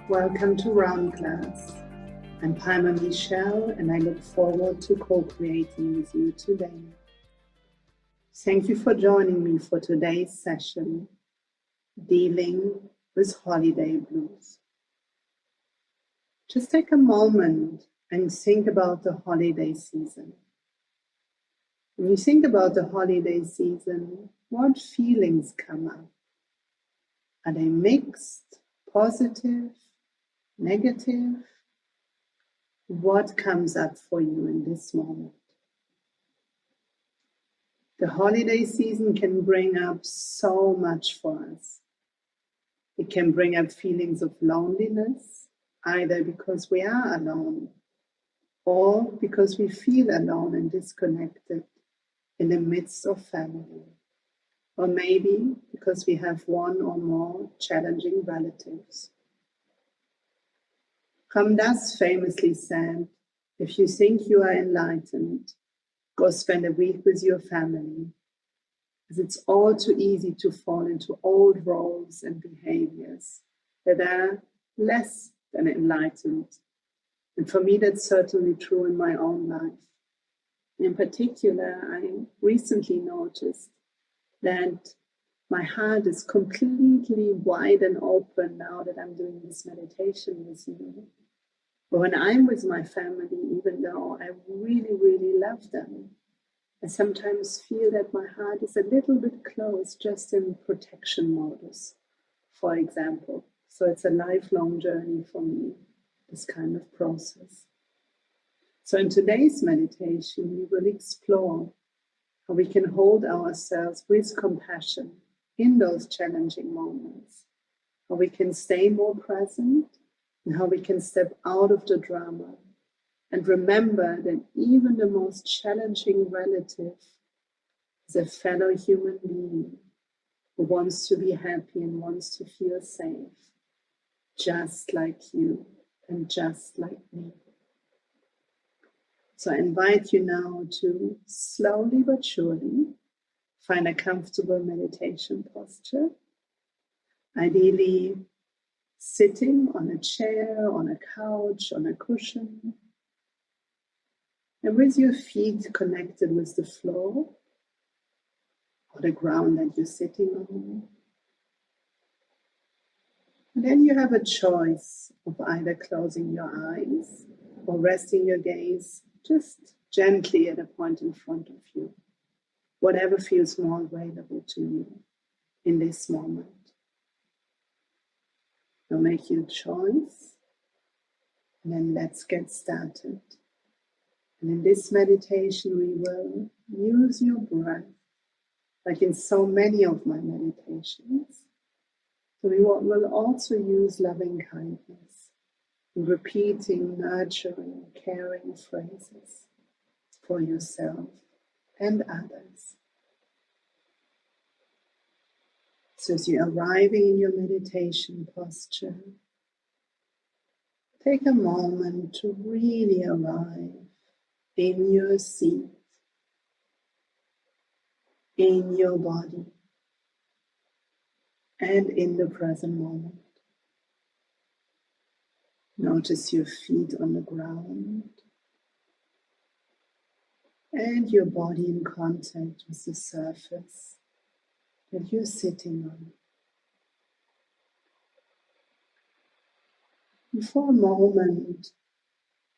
Welcome to Round Class. I'm Palma Michel and I look forward to co-creating with you today. Thank you for joining me for today's session, Dealing with Holiday Blues. Just take a moment and think about the holiday season. When you think about the holiday season, what feelings come up? Are they mixed, positive, negative? What comes up for you in this moment? The holiday season can bring up so much for us. It can bring up feelings of loneliness, either because we are alone or because we feel alone and disconnected in the midst of family, or maybe because we have one or more challenging relatives. Ram Dass famously said, if you think you are enlightened, go spend a week with your family, as it's all too easy to fall into old roles and behaviors that are less than enlightened. And for me, that's certainly true in my own life. In particular, I recently noticed that my heart is completely wide and open now that I'm doing this meditation with you. But when I'm with my family, even though I really, really love them, I sometimes feel that my heart is a little bit closed, just in protection modus, for example. So it's a lifelong journey for me, this kind of process. So in today's meditation, we will explore how we can hold ourselves with compassion in those challenging moments, how we can stay more present, and how we can step out of the drama and remember that even the most challenging relative is a fellow human being who wants to be happy and wants to feel safe, just like you and just like me. So I invite you now to slowly but surely find a comfortable meditation posture, ideally sitting on a chair, on a couch, on a cushion, and with your feet connected with the floor or the ground that you're sitting on. And then you have a choice of either closing your eyes or resting your gaze just gently at a point in front of you, whatever feels more available to you in this moment. Now make your choice, and then let's get started. And in this meditation, we will use your breath, like in so many of my meditations. So we will also use loving kindness, repeating, nurturing, caring phrases for yourself and others. So as you're arriving in your meditation posture, take a moment to really arrive in your seat, in your body, and in the present moment. Notice your feet on the ground and your body in contact with the surface that you're sitting on. And for a moment,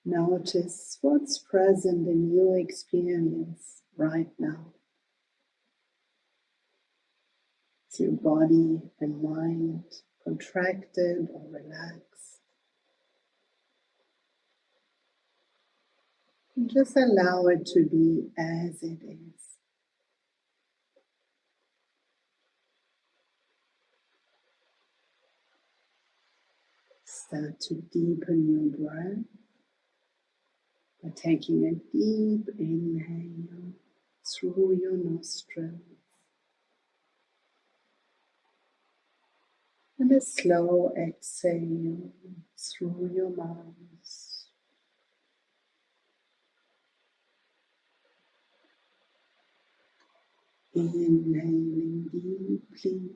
notice what's present in your experience right now. Is your body and mind contracted or relaxed? And just allow it to be as it is. Start to deepen your breath by taking a deep inhale through your nostrils and a slow exhale through your mouth. Inhaling deeply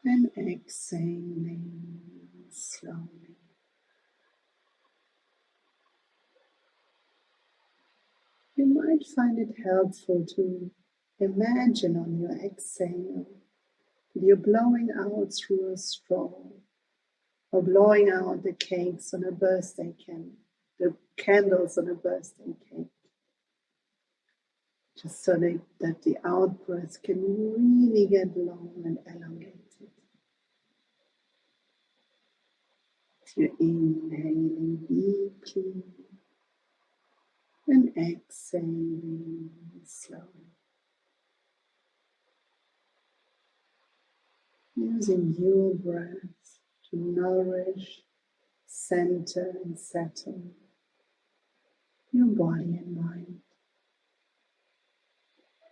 and exhaling slowly. You might find it helpful to imagine on your exhale that you're blowing out through a straw, or blowing out the cakes on a birthday cake, the candles on a birthday cake, just so that the out breath can really get long and elongated. You're inhaling deeply and exhaling slowly. Using your breath to nourish, center and settle your body and mind,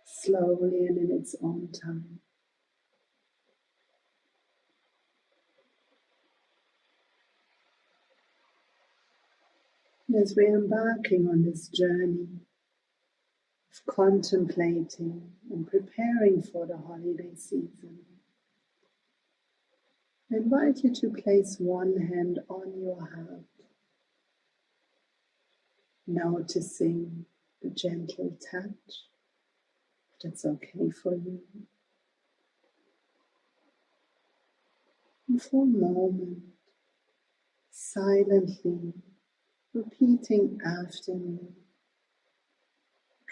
slowly and in its own time. As we're embarking on this journey of contemplating and preparing for the holiday season, I invite you to place one hand on your heart, noticing the gentle touch, if that's okay for you. And for a moment, silently repeating after me,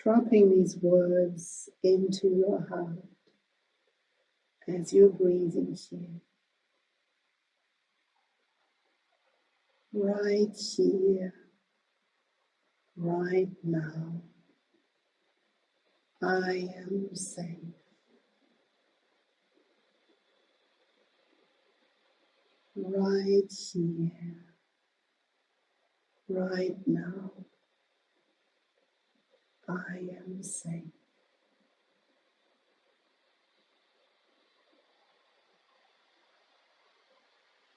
dropping these words into your heart as you're breathing here. Right here, right now, I am safe. Right here, right now, I am safe.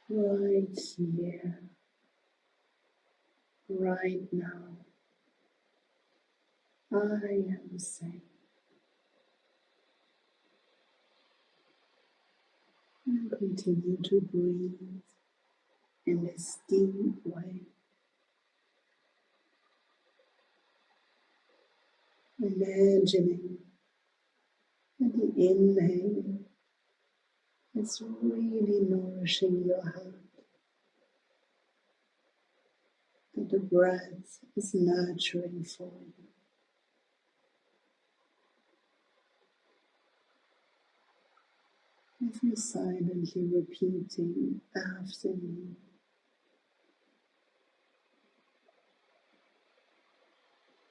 Right here, right now, I am safe. And continue to breathe in this deep way. Imagining that the inhale is really nourishing your heart, that the breath is nurturing for you. As you're silently repeating after me,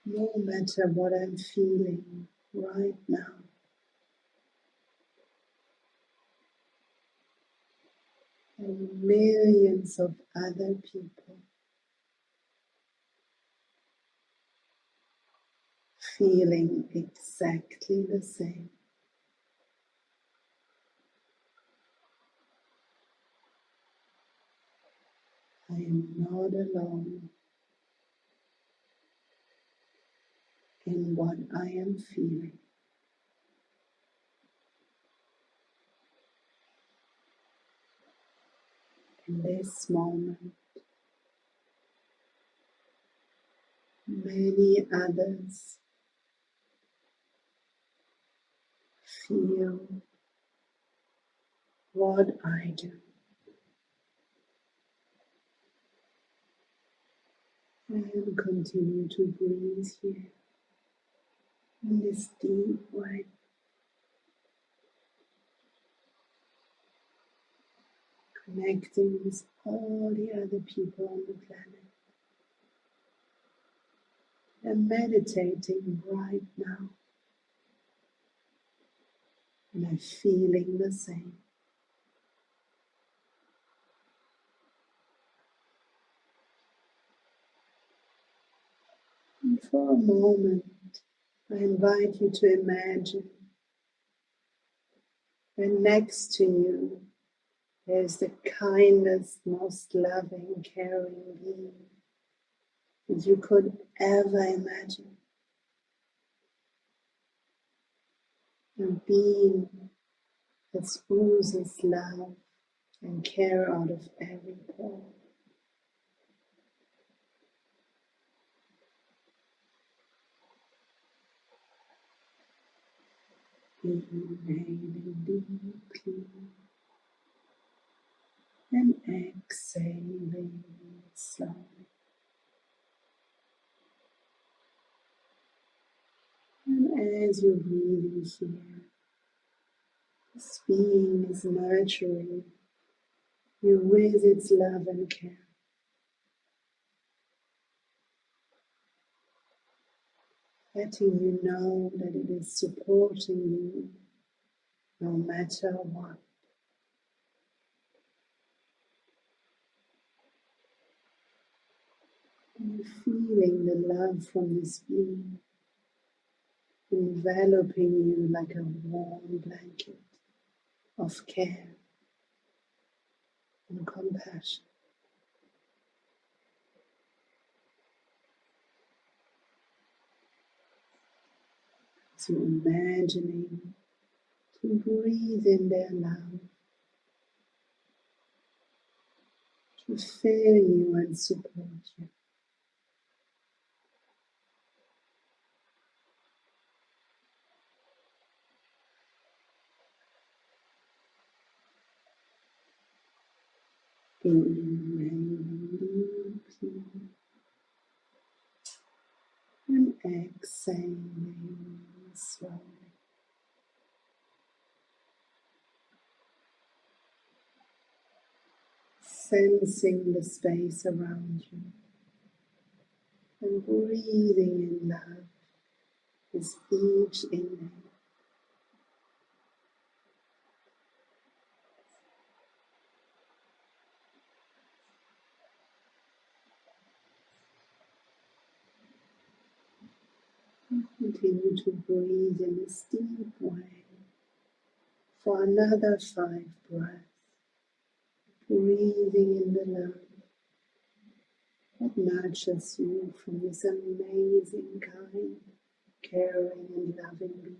no matter what I'm feeling right now, there are millions of other people feeling exactly the same. I am not alone in what I am feeling. In this moment, many others feel what I do. And continue to breathe here in this deep way. Connecting with all the other people on the planet. And meditating right now. And I'm feeling the same. And for a moment, I invite you to imagine that next to you is the kindest, most loving, caring being that you could ever imagine. A being that oozes love and care out of every pore. Inhaling deeply and exhaling slowly. And as you're breathing here, this being is nurturing you with its love and care. Letting you know that it is supporting you no matter what. And you're feeling the love from this being enveloping you like a warm blanket of care and compassion. So imagining to breathe in their love, to fill you and support you. Inhaling deeply and exhaling slowly. Sensing the space around you and breathing in love with each inhale. Continue to breathe in this deep way for another 5 breaths. Breathing in the love that nurtures you from this amazing, kind, caring and loving being.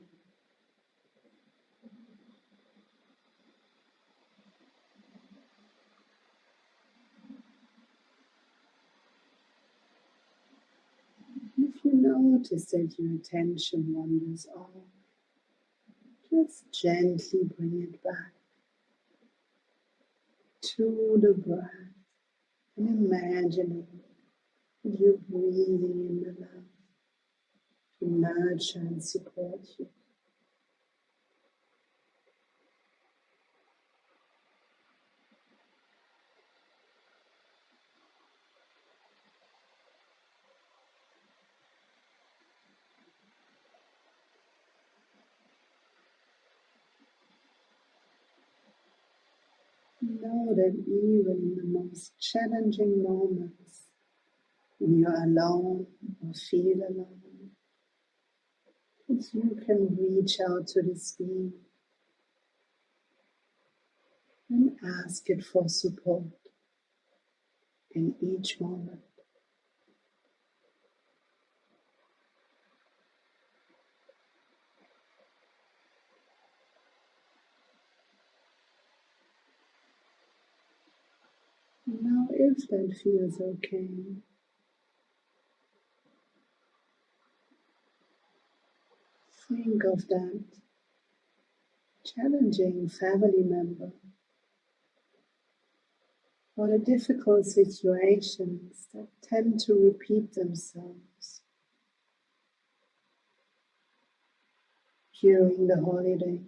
If you notice that your attention wanders off, just gently bring it back to the breath and imagining that you're breathing in the love to nurture and support you. Know that even in the most challenging moments, when you're alone or feel alone, that you can reach out to this being and ask it for support in each moment. Now, if that feels okay, think of that challenging family member or the difficult situations that tend to repeat themselves during the holidays.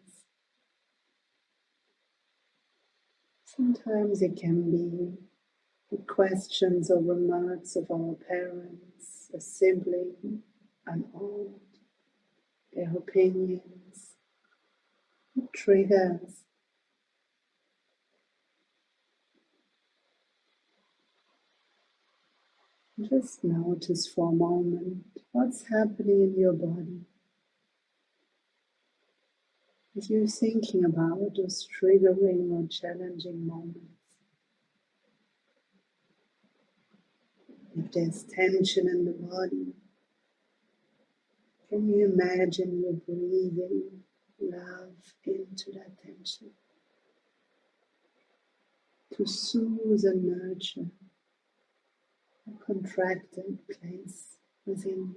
Sometimes it can be the questions or remarks of our parents, a sibling, an aunt, their opinions, triggers. Just notice for a moment what's happening in your body as you're thinking about those triggering or challenging moments. If there's tension in the body, can you imagine your breathing love into that tension, to soothe and nurture a contracted place within you.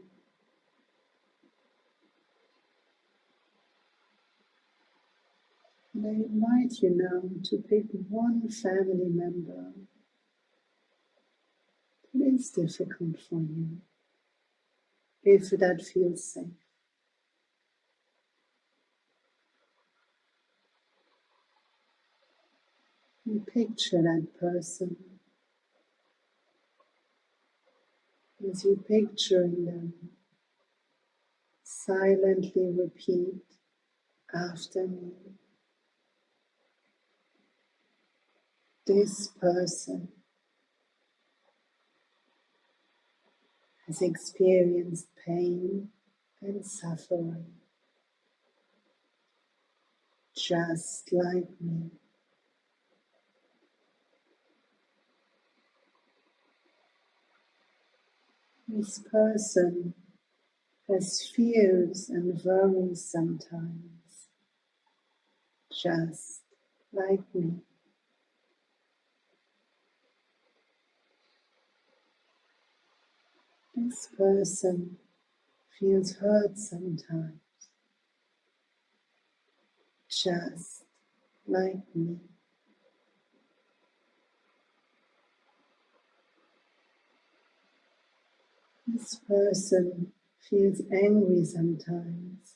And I invite you now to pick one family member that is difficult for you, if that feels safe. And picture that person. As you picturing them, silently repeat after me. This person has experienced pain and suffering, just like me. This person has fears and worries sometimes, just like me. This person feels hurt sometimes, just like me. This person feels angry sometimes,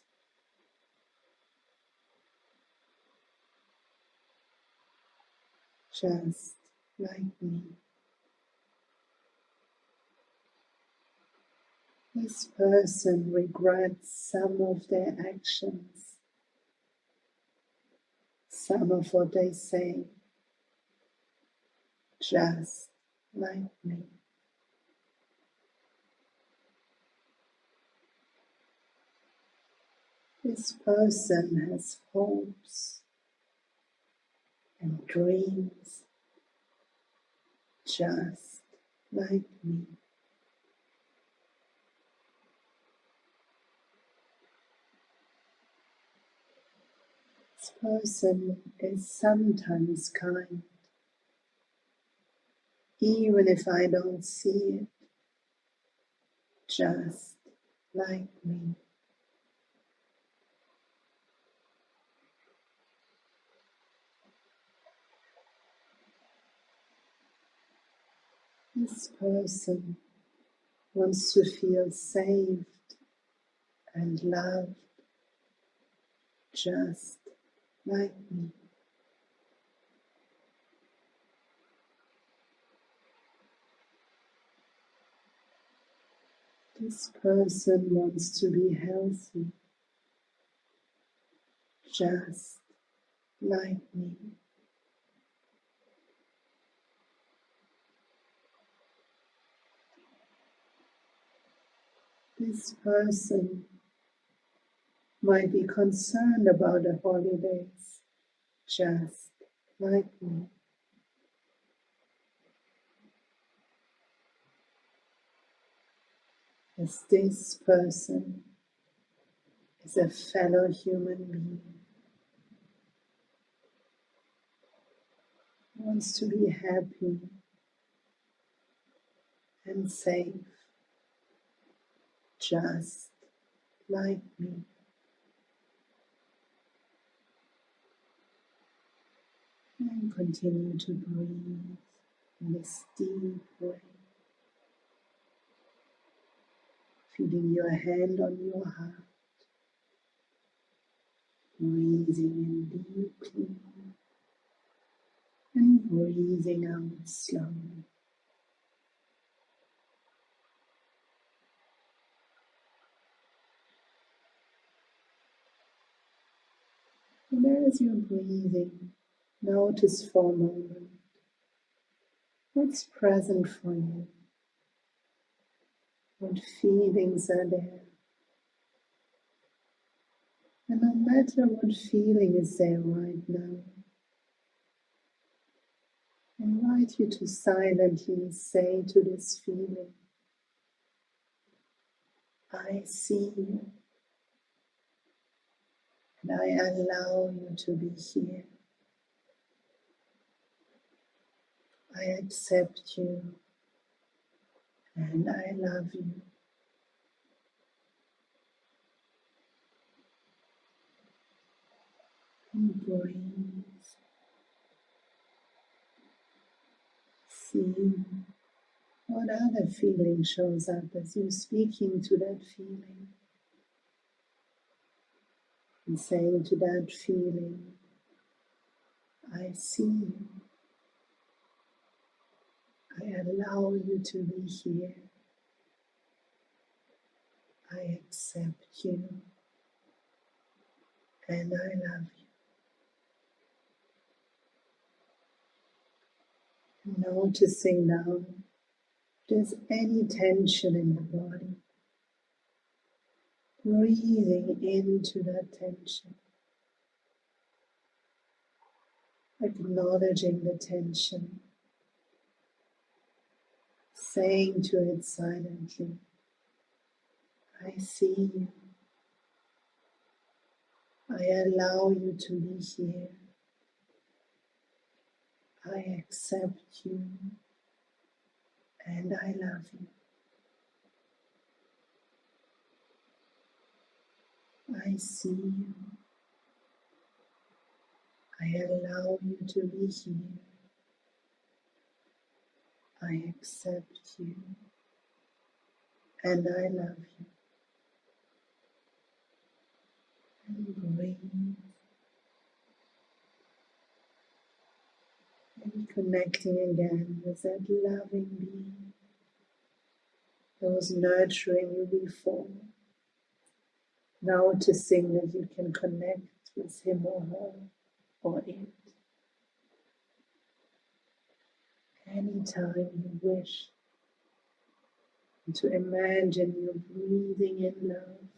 just like me. This person regrets some of their actions, some of what they say, just like me. This person has hopes and dreams, just like me. This person is sometimes kind, even if I don't see it, just like me. This person wants to feel saved and loved, just like me. This person wants to be healthy, just like me. This person might be concerned about the holidays, just like me. As this person is a fellow human being, wants to be happy and safe, just like me. And continue to breathe in this deep way, feeling your hand on your heart, breathing in deeply and breathing out slowly. And as you're breathing, notice for a moment what's present for you, what feelings are there. And no matter what feeling is there right now, I invite you to silently say to this feeling, I see you, And I allow you to be here. I accept you and I love you. And breathe. See what other feeling shows up as you're speaking to that feeling. And saying to that feeling, I see you. I allow you to be here. I accept you and I love you. Noticing now if there's any tension in the body. Breathing into that tension. Acknowledging the tension. Saying to it silently, I see you. I allow you to be here. I accept you and I love you. I see you. I allow you to be here. I accept you and I love you. And breathe. And connecting again with that loving being that was nurturing you before. Noticing that you can connect with him or her or it anytime you wish. And to imagine you breathing in love,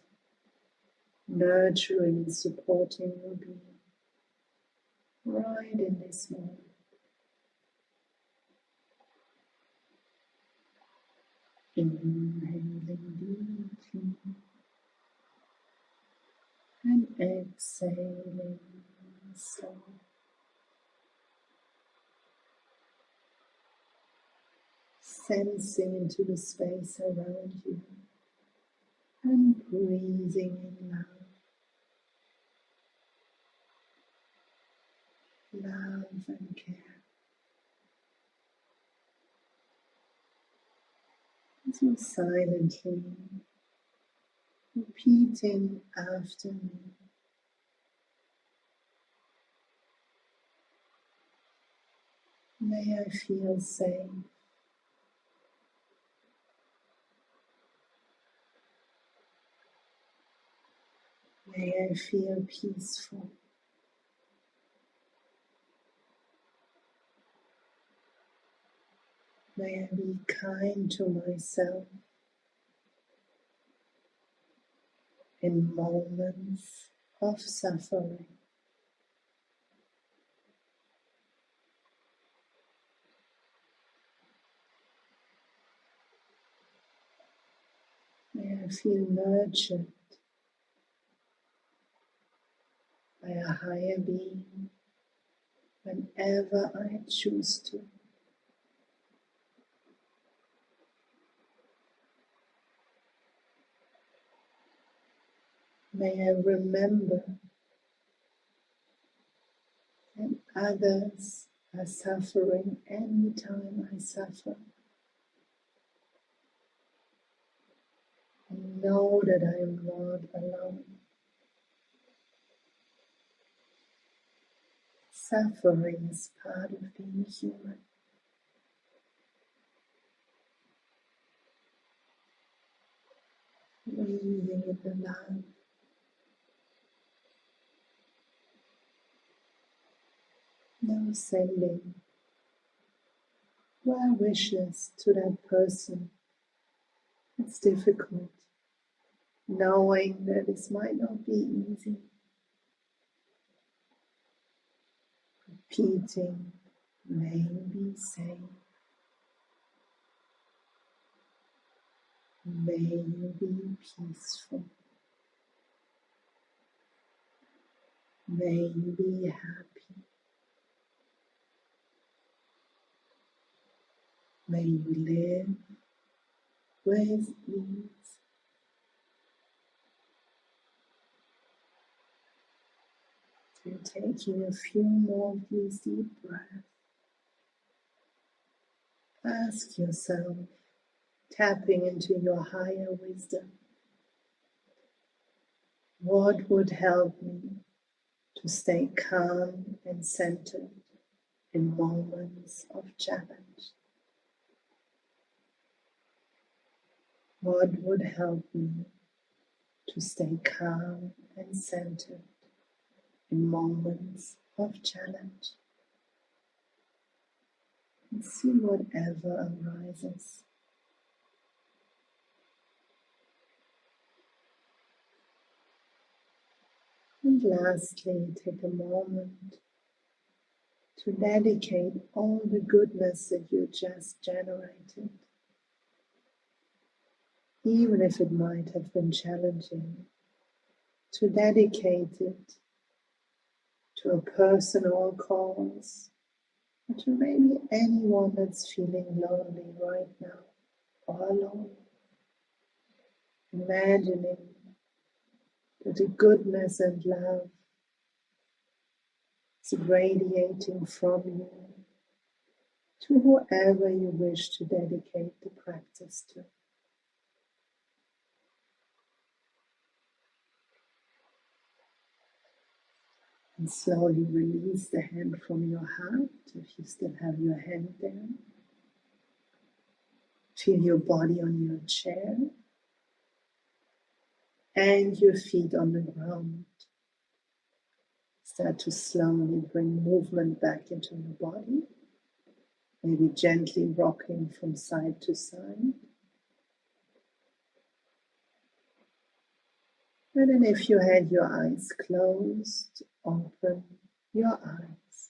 nurturing and supporting your being right in this moment. Inhaling deeply and exhaling slowly. Sensing into the space around you and breathing in love and care. As you silently repeating after me. May I feel safe. May I feel peaceful. May I be kind to myself in moments of suffering. May I feel nurtured by a higher being whenever I choose to. May I remember that others are suffering anytime I suffer. And know that I am not alone. Suffering is part of being human. Breathing in the love. Now sending well wishes to that person. It's difficult, knowing that this might not be easy. Repeating, may you be safe. May you be peaceful. May you be happy. May you live with ease. And taking a few more of these deep breaths, ask yourself, tapping into your higher wisdom, what would help me to stay calm and centered in moments of challenge? What would help me to stay calm and centered in moments of challenge? And see whatever arises. And lastly, take a moment to dedicate all the goodness that you just generated, even if it might have been challenging, to dedicate it to a person or a cause, or to maybe anyone that's feeling lonely right now or alone. Imagining that the goodness and love is radiating from you to whoever you wish to dedicate the practice to. And slowly release the hand from your heart if you still have your hand there. Feel your body on your chair and your feet on the ground. Start to slowly bring movement back into your body, maybe gently rocking from side to side. And then if you had your eyes closed, open your eyes.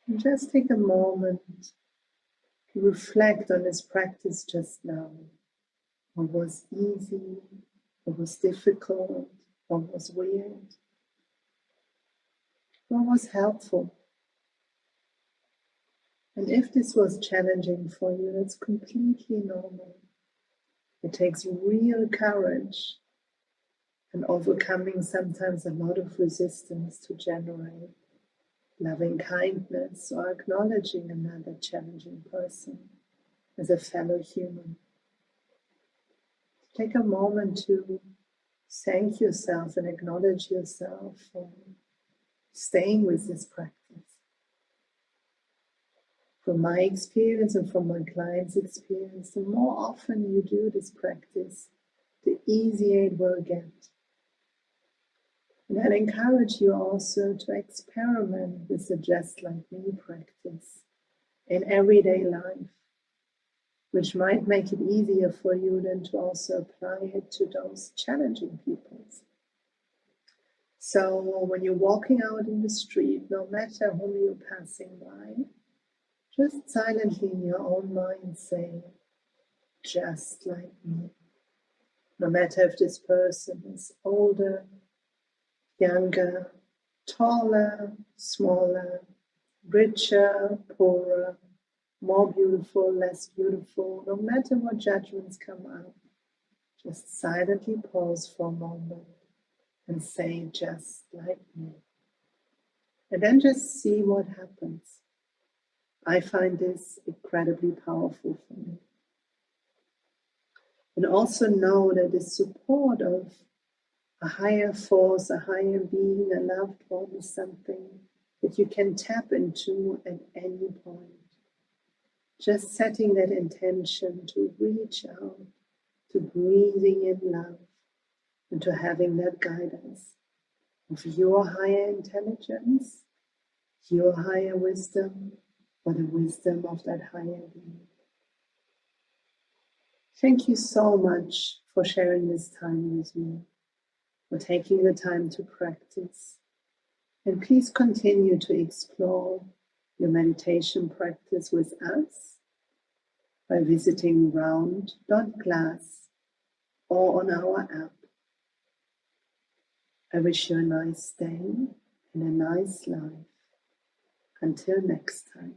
And just take a moment to reflect on this practice just now. What was easy, what was difficult, what was weird, what was helpful. And if this was challenging for you, that's completely normal. It takes real courage and overcoming sometimes a lot of resistance to generate loving kindness or acknowledging another challenging person as a fellow human. Take a moment to thank yourself and acknowledge yourself for staying with this practice. From my experience and from my clients' experience, the more often you do this practice, the easier it will get. And I'd encourage you also to experiment with the Just Like Me practice in everyday life, which might make it easier for you then to also apply it to those challenging people. So when you're walking out in the street, no matter whom you're passing by, just silently in your own mind say, just like me. No matter if this person is older, younger, taller, smaller, richer, poorer, more beautiful, less beautiful, no matter what judgments come up, just silently pause for a moment and say, just like me. And then just see what happens. I find this incredibly powerful for me. And also know that the support of a higher force, a higher being, a loved one is something that you can tap into at any point. Just setting that intention to reach out, to breathing in love, and to having that guidance of your higher intelligence, your higher wisdom, or the wisdom of that higher being. Thank you so much for sharing this time with me, for taking the time to practice. And please continue to explore your meditation practice with us by visiting round.glass or on our app. I wish you a nice day and a nice life. Until next time.